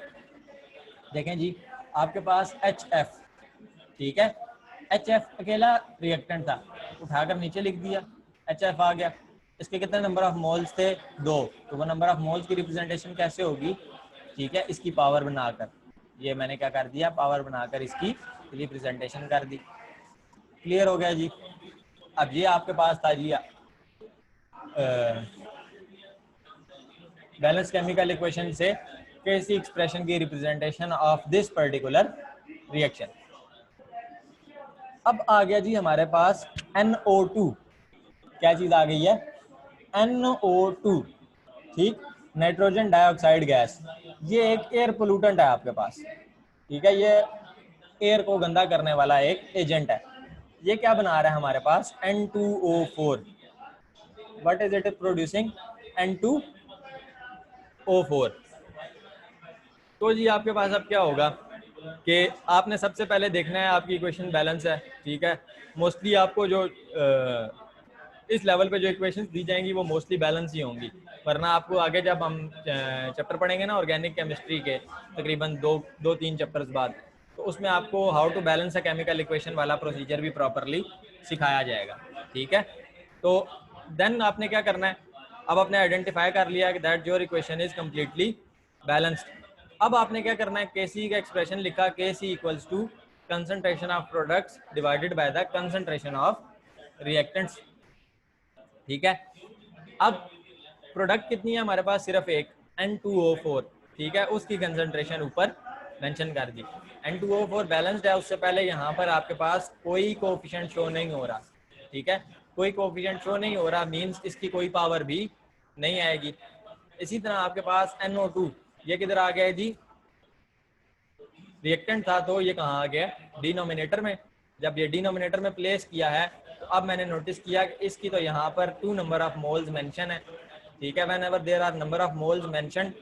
देखें जी, आपके पास HF, ठीक है, HF अकेला रिएक्टेंट था, उठाकर नीचे लिख दिया, HF आ गया। इसके कितने नंबर ऑफ मोल्स थे, दो, तो वो नंबर ऑफ मोल्स की रिप्रेजेंटेशन कैसे होगी, ठीक है, इसकी पावर बनाकर, ये मैंने क्या कर दिया, पावर बनाकर इसकी रिप्रेजेंटेशन कर दी। क्लियर हो गया जी। अब ये आपके पास था जी बैलेंस केमिकल इक्वेशन से केसी एक्सप्रेशन की representation of this particular reaction. अब आ गया जी हमारे पास NO2, क्या चीज आ गई है, NO2, ठीक, नाइट्रोजन डाइऑक्साइड गैस। ये एक एयर पोल्यूटेंट है आपके पास, ठीक है, ये एयर को गंदा करने वाला एक एजेंट है। ये क्या बना रहा है हमारे पास, N2O4। What is it producing, N2O4। तो जी आपके पास अब क्या होगा कि आपने सबसे पहले देखना है आपकी इक्वेशन बैलेंस है, ठीक है। मोस्टली आपको जो इस लेवल पे जो इक्वेशंस दी जाएंगी वो मोस्टली बैलेंस ही होंगी, वरना आपको आगे जब हम चैप्टर पढ़ेंगे ना ऑर्गेनिक केमिस्ट्री के, तकरीबन दो तीन चैप्टर्स बाद, तो उसमें आपको how to balance a chemical equation वाला प्रोसीजर भी प्रॉपरली सिखाया जाएगा, ठीक है। तो देन आपने क्या करना है, अब आपने आइडेंटिफाई कर लिया कि that your equation is completely balanced. अब आपने क्या करना है, केसी का एक्सप्रेशन लिखा, KC equals to concentration of products divided by the concentration of reactants. ठीक है, अब प्रोडक्ट कितनी है हमारे पास, सिर्फ एक, N2O4। ठीक है, उसकी कंसंट्रेशन ऊपर मेंशन कर दी। N2O4 बैलेंस्ड है, उससे पहले यहाँ पर आपके पास कोई कोएफिशिएंट शो नहीं हो रहा। ठीक है, कोई कोएफिशिएंट शो नहीं हो रहा मींस इसकी कोई पावर भी नहीं आएगी। इसी तरह आपके पास NO2, ये किधर आ गया है जी, रिएक्टेंट था तो ये कहाँ आ गया, डिनोमिनेटर में। जब ये डिनोमिनेटर में प्लेस किया है तो अब मैंने नोटिस किया कि इसकी तो यहाँ पर 2 नंबर ऑफ मोल्स मेंशन है। ठीक है, whenever there are number of moles mentioned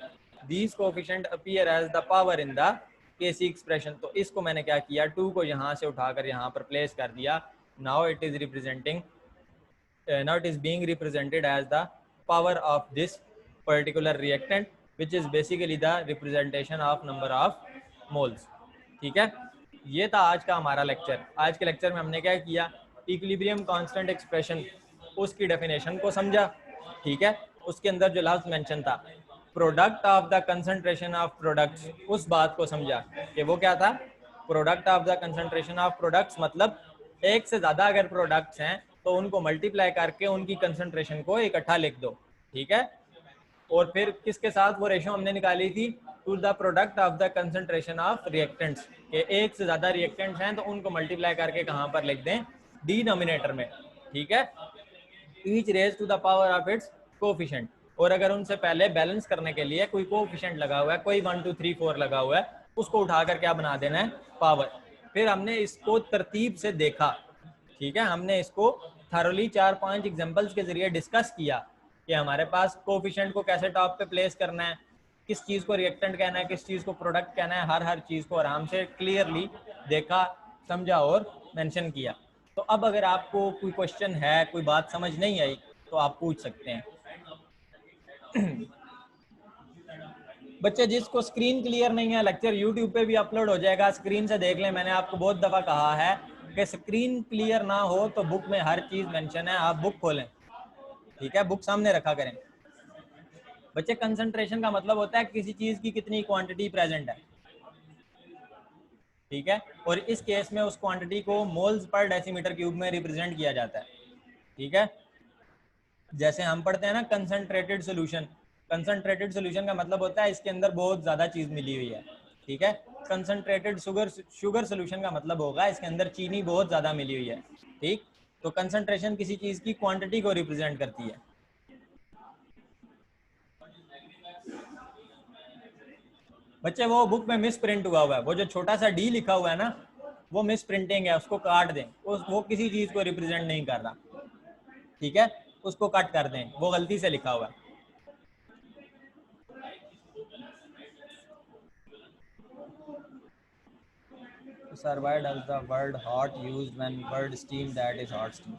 these coefficient appear as the power in the KC expression. तो इसको मैंने क्या किया, 2 को यहाँ से उठाकर यहाँ पर प्लेस कर दिया। Now it is representing, now it is being represented as the power of this particular reactant which is basically the representation of number of moles। ठीक है, ये था आज का हमारा लेक्चर। आज के लेक्चर में हमने क्या किया, इक्विलिब्रियम कांस्टेंट एक्सप्रेशन, उसकी डेफिनेशन को समझा। ठीक है, उसके अंदर जो लफ्ज मेंशन था product of the concentration of products, उस बात को समझा कि वो क्या था, product of the concentration of products मतलब एक से ज्यादा अगर प्रोडक्ट्स हैं तो उनको मल्टीप्लाई करके उनकी कंसंट्रेशन को इकट्ठा लिख दो। ठीक है, और फिर किसके साथ वो रेशो हमने निकाली थी, to the product of the concentration of reactants, के एक से ज्यादा रिएक्टेंट्स हैं तो उनको मल्टीप्लाई करके कहाँ पर लिख दें, डिनोमिनेटर में। ठीक है, each raise to the power of its coefficient. और अगर उनसे पहले बैलेंस करने के लिए कोई कोएफिशिएंट लगा हुआ है, कोई 1 2 3 4 लगा हुआ है, उसको उठाकर क्या बना देना है, पावर। फिर हमने इसको तरतीब से देखा। ठीक है, हमने इसको थरोली 4-5 एग्जांपल्स के जरिए डिस्कस किया कि हमारे पास कोएफिशिएंट को कैसे टॉप पे प्लेस करना है, किस चीज़ को रिएक्टेंट कहना है, किस चीज़ को प्रोडक्ट कहना है, हर चीज़ को आराम से क्लियरली देखा, समझा और मेंशन किया। तो अब अगर आपको कोई क्वेश्चन है, कोई बात समझ नहीं आई तो आप पूछ सकते हैं। बच्चे जिसको स्क्रीन क्लियर नहीं है, लेक्चर यूट्यूब पे भी अपलोड हो जाएगा, स्क्रीन से देख लें। मैंने आपको बहुत दफ़ा कहा है कि स्क्रीन क्लियर ना हो तो बुक में हर चीज़ मेंशन है, आप बुक खोलें। ठीक है, बुक सामने रखा करें। बच्चे कंसंट्रेशन का मतलब होता है किसी चीज़ की कितनी क्वांटिटी प्रेजेंट है। ठीक है, और इस केस में उस क्वांटिटी को मोल्स पर डेसीमीटर क्यूब में रिप्रेजेंट किया जाता है। ठीक है, जैसे हम पढ़ते हैं ना कंसंट्रेटेड सोल्यूशन, कंसंट्रेटेड सोल्यूशन का मतलब होता है इसके अंदर बहुत ज़्यादा चीज़ मिली हुई है। ठीक है, कंसंट्रेटेड शुगर सोल्यूशन का मतलब होगा इसके अंदर चीनी बहुत ज़्यादा मिली हुई है। ठीक, तो कंसंट्रेशन किसी चीज़ की क्वांटिटी को रिप्रेजेंट करती है। बच्चे वो बुक में मिस प्रिंट हुआ है, वो जो छोटा सा डी लिखा हुआ है ना, वो मिस प्रिंटिंग है, उसको काट दें। वो किसी चीज़ को रिप्रेजेंट नहीं कर रहा। ठीक है, उसको कट कर दें, वो गलती से लिखा हुआ है। Survived as the word hot used when word steam, that is hot steam।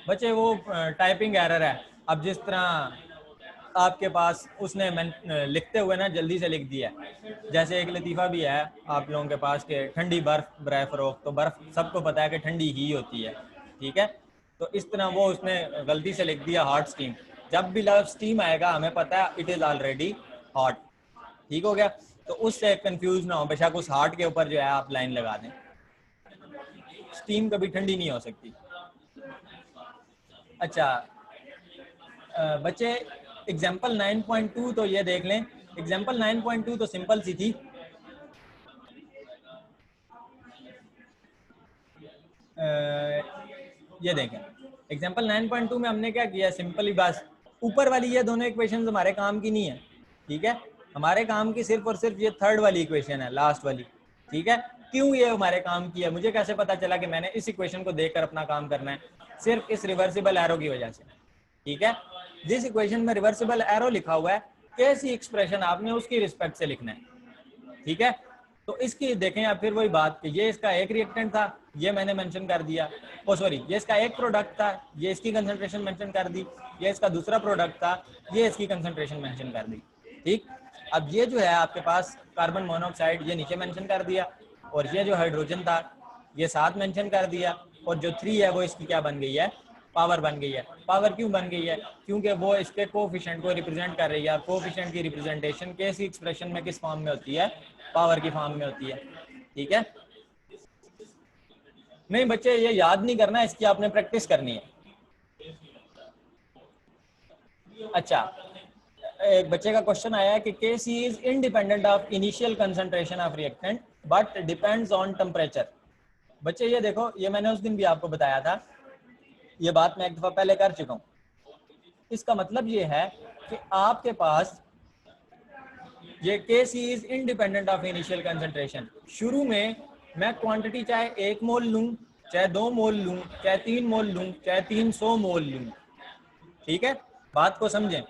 बच्चे वो टाइपिंग एरर है। अब जिस तरह आपके पास उसने लिखते हुए ना जल्दी से लिख दिया है, जैसे एक लतीफ़ा भी है आप लोगों के पास के ठंडी बर्फ़ बरए फ़रोख, तो बर्फ़ सबको पता है कि ठंडी ही होती है। ठीक है, तो इस तरह वो उसने गलती से लिख दिया हॉट स्टीम। जब भी लफ्ज़ स्टीम आएगा हमें पता है इट इज़ ऑलरेडी हॉट। ठीक हो गया, तो उससे कंफ्यूज ना हो, बेशक उस हॉट के ऊपर जो है आप लाइन लगा दें। स्टीम कभी ठंडी नहीं हो सकती। अच्छा बच्चे एग्जाम्पल 9.2 तो ये देख लें। एग्जाम्पल 9.2 तो सिंपल सी थी। ये देखें एग्जाम्पल 9.2 में हमने क्या किया, सिंपली बस ऊपर वाली ये दोनों इक्वेशंस हमारे काम की नहीं है। ठीक है, हमारे काम की सिर्फ और सिर्फ ये थर्ड वाली इक्वेशन है, लास्ट वाली। ठीक है, क्यों ये हमारे काम की है, मुझे कैसे पता चला कि मैंने इस इक्वेशन को देखकर अपना काम करना है, सिर्फ इस रिवर्सिबल एरो की वजह से। ठीक है, जिस इक्वेशन में रिवर्सिबल एरो लिखा हुआ है, कैसी एक्सप्रेशन आपने उसकी रिस्पेक्ट से लिखना है। ठीक है, तो इसकी देखें आप फिर वही बात कि ये इसका एक रिएक्टेंट था, ये मैंने मेंशन कर दिया। ओ सॉरी, ये इसका एक प्रोडक्ट था, ये इसकी कंसंट्रेशन मेंशन कर दी। ये इसका दूसरा प्रोडक्ट था, ये इसकी कंसंट्रेशन मेंशन कर दी। ठीक, अब ये जो है आपके पास कार्बन मोनोऑक्साइड, ये नीचे मेंशन कर दिया, और ये जो हाइड्रोजन था ये साथ मेंशन कर दिया, और जो 3 है वो इसकी क्या बन गई है, पावर बन गई है। पावर क्यों बन गई है? क्योंकि वो इसके कोफिशिएंट को रिप्रेजेंट कर रही है। कोफिशिएंट की रिप्रेजेंटेशन कैसी एक्सप्रेशन में किस फॉर्म में होती है? पावर की फॉर्म में होती है। ठीक है, नहीं बच्चे ये याद नहीं करना, इसकी आपने प्रैक्टिस करनी है। अच्छा, एक बच्चे का क्वेश्चन आया है कि Kc is independent of initial concentration of reactant but depends on temperature. बच्चे ये देखो, ये मैंने उस दिन भी आपको बताया था, ये बात मैं एक दफा पहले कर चुका हूँ। इसका मतलब ये है कि आपके पास ये Kc is independent of initial concentration. शुरू में मैं क्वांटिटी चाहे 1 मोल लूं, चाहे 2 मोल लूं, चाहे 3 मोल लूं, चाहे 300 मोल लूं। ठीक है, बात को समझें।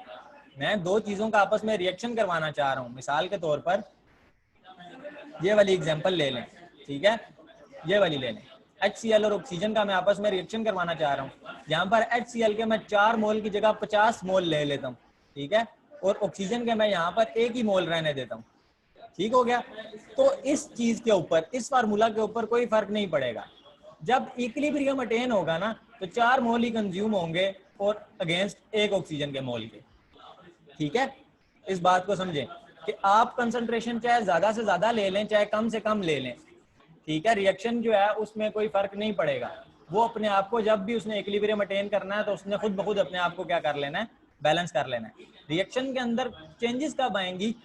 मैं दो चीजों का आपस में रिएक्शन करवाना चाह रहा हूं। मिसाल के तौर पर ये वाली एग्जांपल ले लें। ठीक है, ये वाली ले लें। HCl और ऑक्सीजन का मैं आपस में रिएक्शन करवाना चाह रहा हूँ। यहाँ पर HCl के मैं 4 मोल की जगह 50 मोल ले लेता हूँ। ठीक है, और ऑक्सीजन के मैं यहाँ पर 1 ही मोल रहने देता हूँ। ठीक हो गया। तो इस चीज के ऊपर, इस फार्मूला के ऊपर कोई फर्क नहीं पड़ेगा। जब इक्विलिब्रियम अटेन होगा ना, तो 4 मोल ही कंज्यूम होंगे और अगेंस्ट 1 ऑक्सीजन के मोल के। ठीक है, इस बात को समझें कि आप कंसंट्रेशन चाहे ज्यादा से ज्यादा ले लें, चाहे कम से कम ले लें। ठीक है, रिएक्शन जो है उसमें कोई फर्क नहीं पड़ेगा। वो अपने आप को, जब भी उसने इक्विलिब्रियम अटेन करना है तो उसने खुद ब खुद अपने आप को क्या कर लेना है? बैलेंस कर लेना है। रिएक्शन के अंदर चेंजेस कब आएंगी?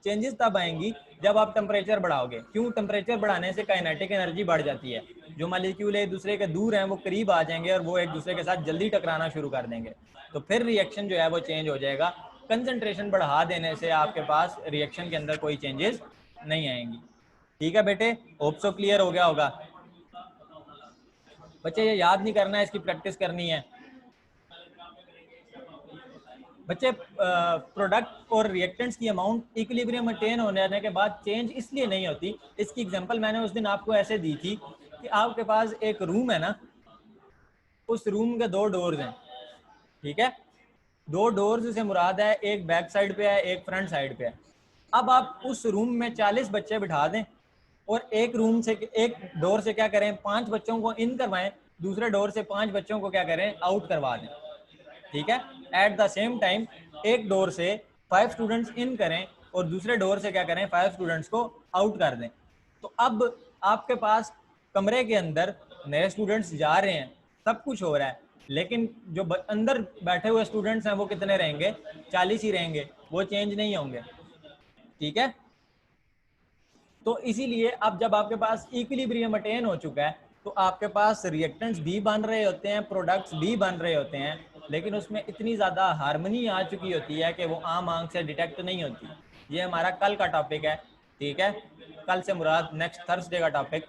चेंजेस तब आएंगी जब आप टेम्परेचर बढ़ाओगे। क्यों? टेम्परेचर बढ़ाने से काइनेटिक एनर्जी बढ़ जाती है। जो मॉलिक्यूल एक दूसरे के दूर हैं वो करीब आ जाएंगे और वो एक दूसरे के साथ जल्दी टकराना शुरू कर देंगे। तो फिर रिएक्शन जो है वो चेंज हो जाएगा। कंसंट्रेशन बढ़ा देने से आपके पास रिएक्शन के अंदर कोई चेंजेस नहीं आएंगी। ठीक है बेटे, होप सो क्लियर हो गया होगा। बच्चे ये याद नहीं करना है, इसकी प्रैक्टिस करनी है। बच्चे प्रोडक्ट और रिएक्टेंट्स की अमाउंट इक्विलिब्रियम अटेन होने के बाद चेंज इसलिए नहीं होती। इसकी एग्जांपल मैंने उस दिन आपको ऐसे दी थी कि आपके पास एक रूम है ना, उस रूम के 2 डोर्स हैं। ठीक है, 2 डोर्स से मुराद है एक बैक साइड पे है, एक फ्रंट साइड पे है। अब आप उस रूम में 40 बच्चे बिठा दें और एक रूम से, एक डोर से क्या करें, 5 बच्चों को इन करवाएं, दूसरे डोर से 5 बच्चों को क्या करें, आउट करवा दें। ठीक है, एट द सेम टाइम एक डोर से 5 स्टूडेंट्स इन करें और दूसरे डोर से क्या करें, 5 स्टूडेंट्स को आउट कर दें। तो अब आपके पास कमरे के अंदर नए स्टूडेंट्स जा रहे हैं, सब कुछ हो रहा है, लेकिन जो अंदर बैठे हुए स्टूडेंट्स हैं वो कितने रहेंगे? 40 ही रहेंगे, वो चेंज नहीं होंगे। ठीक है, तो इसीलिए अब जब आपके पास इक्विलिब्रियम अटेन हो चुका है तो आपके पास रिएक्टेंट्स भी बन रहे होते हैं, प्रोडक्ट्स भी बन रहे होते हैं, लेकिन उसमें इतनी ज़्यादा हार्मनी आ चुकी होती है कि वो आम आंख से डिटेक्ट नहीं होती। ये हमारा कल का टॉपिक है। ठीक है, कल से मुराद नेक्स्ट थर्सडे का topic,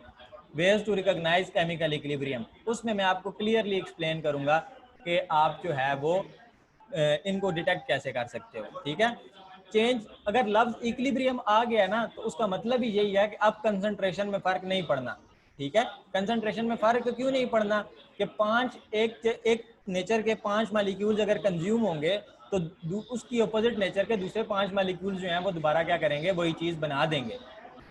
ways to recognize chemical equilibrium. उसमें मैं आपको क्लियरली एक्सप्लेन करूंगा कि आप जो है वो इनको डिटेक्ट कैसे कर सकते हो। ठीक है, चेंज, अगर लफ्ज इक्विलिब्रियम आ गया ना तो उसका मतलब ही यही है कि अब कंसंट्रेशन में फर्क नहीं पड़ना। ठीक है, कंसंट्रेशन में फर्क क्यों नहीं पड़ना कि 5 एक नेचर के 5 मॉलिक्यूल्स अगर कंज्यूम होंगे तो उसकी अपोजिट नेचर के दूसरे 5 मॉलिक्यूल्स जो हैं वो दोबारा क्या करेंगे, वही चीज़ बना देंगे।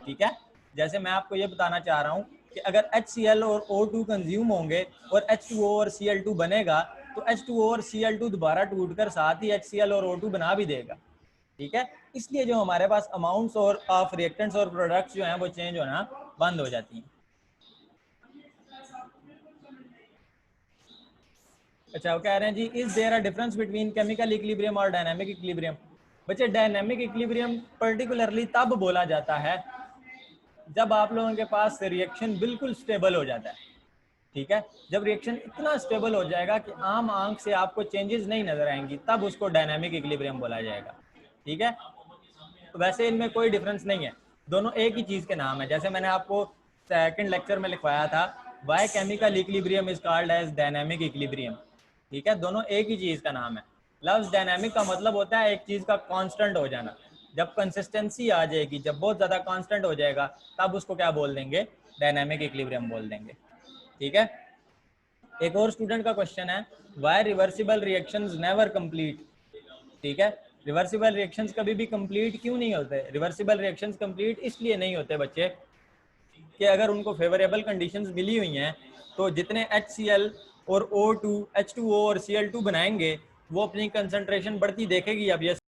ठीक है, जैसे मैं आपको ये बताना चाह रहा हूँ कि अगर HCl और O2 कंज्यूम होंगे और H2O और Cl2 बनेगा तो H2O और Cl2 दोबारा टूटकर साथ ही HCl और O2 बना भी देगा। ठीक है, इसलिए जो हमारे पास अमाउंट्स और ऑफ रिएक्टेंट्स और प्रोडक्ट्स जो हैं वो चेंज होना बंद हो जाती हैं। अच्छा, वो कह रहे हैं जी, is there a difference between chemical equilibrium और डायनामिक इक्विलिब्रियम? बच्चे डायनामिक इक्विलिब्रियम पर्टिकुलरली तब बोला जाता है जब आप लोगों के पास रिएक्शन बिल्कुल स्टेबल हो जाता है। ठीक है, जब रिएक्शन इतना स्टेबल हो जाएगा कि आम आंख से आपको चेंजेस नहीं नजर आएंगी, तब उसको डायनामिक इक्विलिब्रियम बोला जाएगा। ठीक है, तो वैसे इनमें कोई डिफरेंस नहीं है, दोनों एक ही चीज़ के नाम है। जैसे मैंने आपको सेकंड लेक्चर में लिखवाया था, why chemical equilibrium is called as dynamic equilibrium. ठीक है, दोनों एक ही चीज़ का नाम है। लफ्ज़ डायनामिक का मतलब होता है एक चीज़ का कांस्टेंट हो जाना। जब कंसिस्टेंसी आ जाएगी, जब बहुत ज़्यादा कांस्टेंट हो जाएगा, तब उसको क्या बोल देंगे, डायनामिक इक्विलिब्रियम बोल देंगे। ठीक है, एक और स्टूडेंट का क्वेश्चन है, why reversible reactions never complete. ठीक है, रिवर्सिबल रिएक्शंस कभी भी कंप्लीट क्यों नहीं होते? रिवर्सिबल रिएक्शंस कंप्लीट इसलिए नहीं होते बच्चे कि अगर उनको फेवरेबल कंडीशंस मिली हुई हैं तो जितने HCl और O2 H2O और Cl2 बनाएंगे, वो अपनी कंसंट्रेशन बढ़ती देखेगी। अब ये